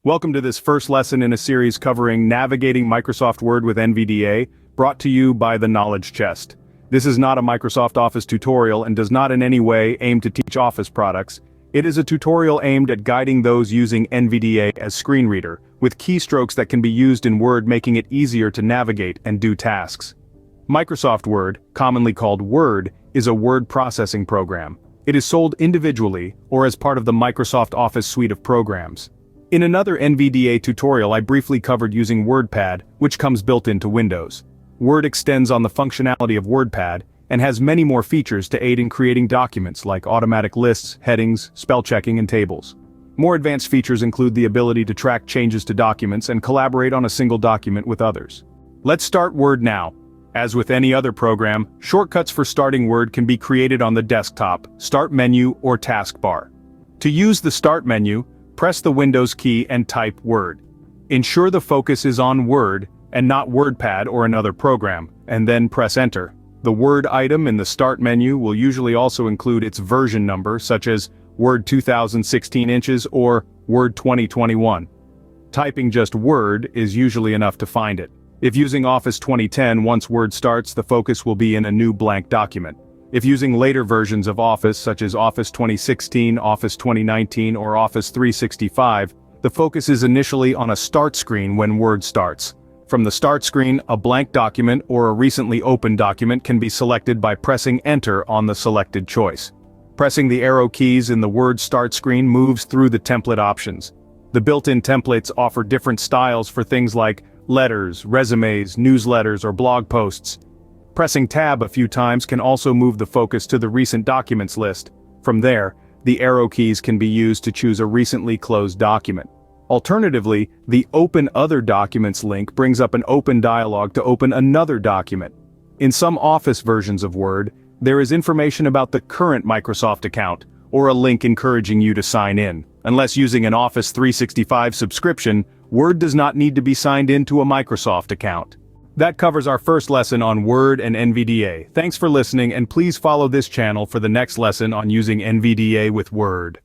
Welcome to this first lesson in a series covering navigating Microsoft Word with NVDA, brought to you by the Knowledge Chest. This is not a Microsoft Office tutorial and does not in any way aim to teach Office products. It is a tutorial aimed at guiding those using NVDA as screen reader, with keystrokes that can be used in Word, making it easier to navigate and do tasks. Microsoft Word, commonly called Word, is a word processing program. It is sold individually or as part of the Microsoft Office suite of programs. In another NVDA tutorial I briefly covered using WordPad, which comes built into Windows. Word extends on the functionality of WordPad, and has many more features to aid in creating documents like automatic lists, headings, spell checking, and tables. More advanced features include the ability to track changes to documents and collaborate on a single document with others. Let's start Word now. As with any other program, shortcuts for starting Word can be created on the desktop, Start menu, or taskbar. To use the Start menu, press the Windows key and type Word. Ensure the focus is on Word and not WordPad or another program, and then press Enter. The Word item in the Start menu will usually also include its version number, such as Word 2016 inches or Word 2021. Typing just Word is usually enough to find it. If using Office 2010, once Word starts, the focus will be in a new blank document. If using later versions of Office, such as Office 2016, Office 2019, or Office 365, the focus is initially on a start screen when Word starts. From the start screen, a blank document or a recently opened document can be selected by pressing Enter on the selected choice. Pressing the arrow keys in the Word start screen moves through the template options. The built-in templates offer different styles for things like letters, resumes, newsletters, or blog posts. Pressing Tab a few times can also move the focus to the Recent Documents list. From there, the arrow keys can be used to choose a recently closed document. Alternatively, the Open Other Documents link brings up an open dialog to open another document. In some Office versions of Word, there is information about the current Microsoft account, or a link encouraging you to sign in. Unless using an Office 365 subscription, Word does not need to be signed into a Microsoft account. That covers our first lesson on Word and NVDA. Thanks for listening, and please follow this channel for the next lesson on using NVDA with Word.